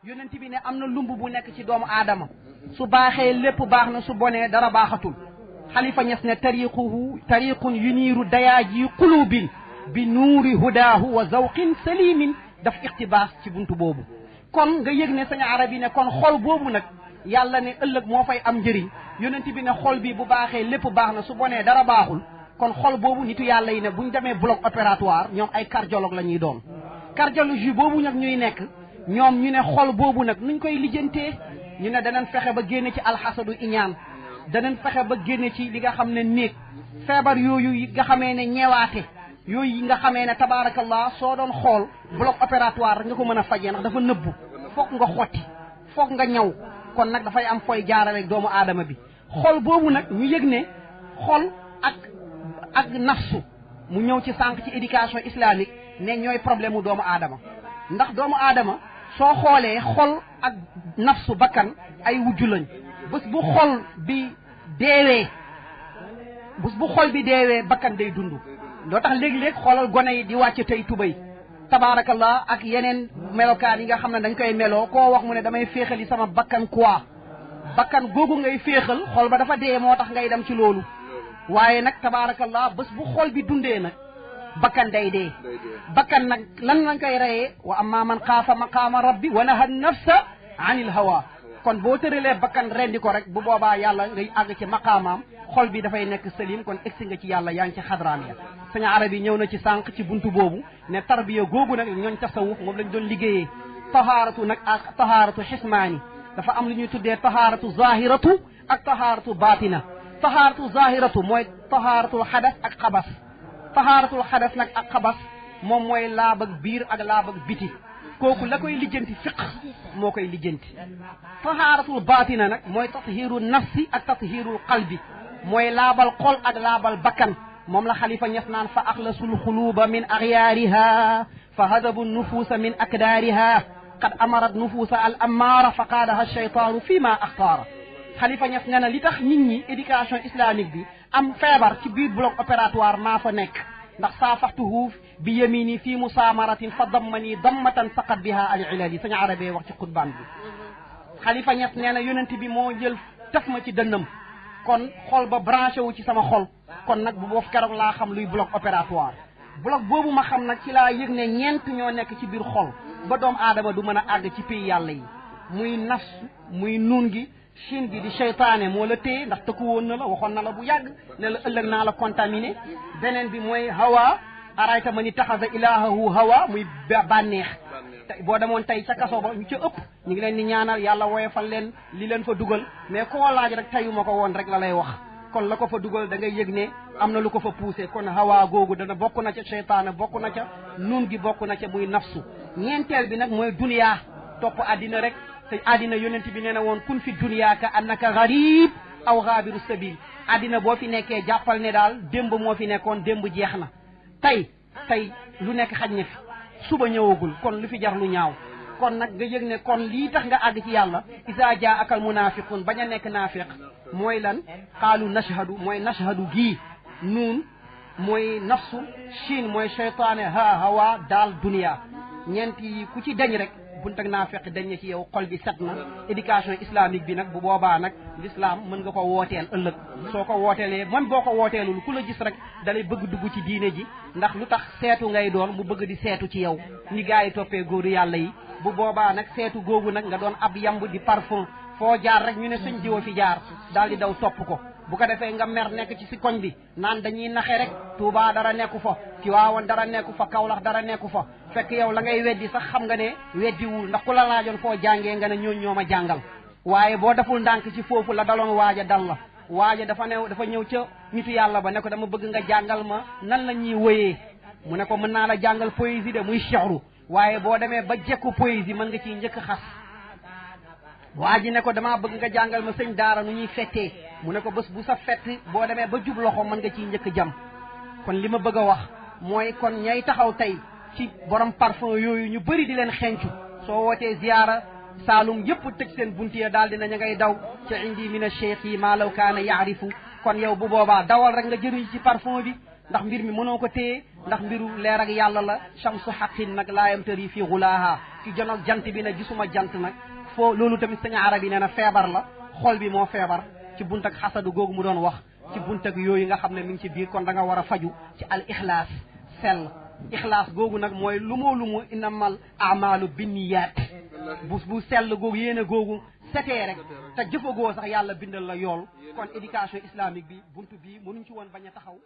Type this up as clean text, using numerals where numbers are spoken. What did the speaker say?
yonent bi ne am na lumb bu nekk ci doomu aadama su baaxee lépp baax na su bonee dara baaxatul xalifa ñes ne tariqun yuniiru dayaaji qulubin bi nuuri hudaahu wa zawqin salimin daf iqtibaas ci buntu boobu kon nga yëg ne sañu arab yi ne kon xol boobu nag yàlla ne ëllëg moo fay am njëriñ yonent bi ne xol bi bu baaxee lépp baax na su bonee dara baaxul kon xol boobu nitu yàlla yi ne buñ demee bloc opératoire ñoom ay cardiologue la ñuy doon cardiologie boobu nag ñuy nekk ñoom ñu ne xol boobu nag nuñ koy lijjantee ñu ne danañ fexe ba génne ci alxasadu iñaan danañ fexe ba génne ci li nga xam ne néeg feebar yooyu yi nga xamee ne ñeewaate yooyu yi nga xamee ne tabaarakallah soo doon xool bloc opératoire rek nga ko mën a fajee ndax dafa nëbbu foog nga xotti foog nga ñaw kon nag dafay am fooy jaarale doomu aadama bi xol boobu nag ñu yëg ne xol ak nafsu mu ñëw ci sànq ci éducation islamique ne ñooy problème mu doomu aadama ndax doomu aadama soo xoolee xol ak nafsu bakkan ay wujju lañ bés bu xol bi deewee bakkan day dund loo tax léegi-léeg xoolal gone yi di wàcc tey tubay tabaarakallah ak yeneen melokaan yi nga xam ne dañ koy meloo koo wax mu ne damay féexali sama bakkan quoi bakkan googu ngay féexal xol ba dafa dee moo tax ngay dem ci loolu waaye nag tabaarakallah bés bu xol bi dundee nag bakkan day dee bakkan nag lan lañ koy reyee wa amma man xaafa maqaama rabbi wa naha nafsa anil hawa kon boo tëralee bakkan rendi ko rek bu boobaa yàlla ngay àgg ci maqaamaam xol bi dafay nekk salim kon egsi nga ci yàlla yaa ngi ci xadraam ya sañu arab yi ñëw na ci sànq ci buntu boobu ne tarbiya googu nag ñooñ tasawuf moom lañ doon liggéeyee tahaaratu nag ak tahaaratu xismaani dafa am lu ñuy tuddee tahaaratu zahiratu ak tahaaratu baatina tahaaratu zahiratu mooy tahaaratul xadas ak xabas tahaaratul xadas nag ak xabas moom mooy laab ak biir ak laab ak biti kooku la koy lijjanti fiq moo koy lijjanti tahaaratul baatina nag mooy tathiru nafsi ak tathiru qalbi mooy laabal xol ak laabal bakkan moom la xalifa ñes naan fa axlasul xuluuba min axyaariha fa hadabu nufuusa min akdaariha qad amarat nufuusa al ammaara fa qaadaha shaytaanu fi ma axtaara xalifa ñes nee na li tax nit ñi éducation islamique bi am feebar ci biir bloc opératoire maa fa nekk ndax saafaxtuhu bi yamini fii musaamaratin fa dammani dammatan saqat biha al ilali sañu arabee wax ci xutbaan bi xalifa ñes nee na yonent bi moo jël taf ma ci dënnam kon xol ba branché wu ci sama xol kon nag bu boofu keroog laa xam luy bloc opératoire bloc boobu ma xam nag ci laa yëg ne ñeent ñoo nekk ci biir xol ba doomu aadama du mën a àgg ci pays yàlla yi muy nafs muy nuun gi Chine gi di seytaane moo la téye ndax tëkku woon na la waxoon na la bu yàgg ne la ëllëg naa la contaminé beneen bi mooy hawa arayta ma ni taxasa ilahahu hawa muy bànneex te boo demoon tey ca kaso ba ñu ca ëpp ñu ngi leen di ñaanal yàlla woyofal leen li leen fa dugal mais koo laaj rek tayu ma ko woon rek la lay wax kon la ko fa dugal da ngay yëg ne am na lu ko fa poussé kon hawa googu dana bokk na ca seytaane bokk na ca nun gi bokk na ca muy nafsu ñeenteel bi nag mooy duniyaa topp àddina rek te àddina yonent bi nee na woon kun fi dunya ka annaka garib aw gaabiru sabil àddina boo fi nekkee jàppal ne daal démb moo fi nekkoon démb jeex na tey lu nekk xaj na fi suba ñëwagul kon lu fi jar lu ñaaw kon nag nga yëg ne kon lii tax nga àgg ci yàlla isa jaa akal munafiqun bañ a nekk naafiq mooy lan qaalu nashhadu gii nuun mooy nafsu Chine mooy cheytaane hawa daal dunia ñeent yi ku ci deñ rek buntak naa fekk dañ ne ci yow xol bi set na éducation islamique bi nag bu boobaa nag l'islam mën nga ko wooteel ëllëg soo ko wooteelee même boo ko wooteelul ku la gis rek dalay bëgg dugg ci diine ji ndax lu tax seetu ngay doon mu bëgg di seetu ci yow ni gars yi toppee góoru yàlla yi bu boobaa nag seetu googu nag nga doon ab yamb di parfum foo jaar rek ñu ne suñ diwa fi jaar daal di daw topp ko bu ko defee nga mer nekk ci si koñ bi naan dañuy naxe rek Touba dara nekku fa Tiwaawan dara nekku fa Kaolack dara nekku fa fekk yow la ngay weddi sax xam nga ne weddiwul ndax ku la laajoon foo jàngee nga ne ñoo ma jàngal waaye boo deful ndànk ci foofu la daloon waaja dal la waaja dafa ñëw ca nitu yàlla ba ne ko dama bëgg nga jàngal ma nan la ñuy wëyee mu ne ko mën naa la jàngal poésie de muy chehru waaye boo demee ba jekku poésie mën nga ciy njëkk xas waa ji ne ko damaa bëgg nga jàngal ma sëñ daara nu ñuy fettee mu ne ko bés bu sa fett boo demee ba jub loxo mën nga ciy njëkk jam kon li ma bëgg a wax mooy kon ñay taxaw tey ci borom parfum yooyu ñu bëri di leen xencu soo wootee ziyaara Saalum yëpp tëj seen bunti ya daal dina ña ngay daw ca indi mina cheikh yi maa law kaana yaarifu kon yow bu boobaa dawal rek nga jëriñ ci parfum bi ndax mbir mi mënoo ko téye ndax mbiru leer ak yàlla la shamsu haqqin nag laayam tëri fii xulaaha ki jonog jant bi nag gisuma jant nag foo loolu tamit sëñ arab yi nee na feebar la xol bi moo feebar ci bunt ak xasadu googu mu doon wax ci bunt ak yooyu nga xam ne mi ngi ci biir kon da nga war a faju ci al ixlaas sell ixlaas googu nag mooy lu mu innamal amalu binniyaat bu sell googu yéene googu setee rek te jëfagoo sax yàlla bindal la yool kon éducation islamique bi buntu bi mënuñ ci woon bañ a taxaw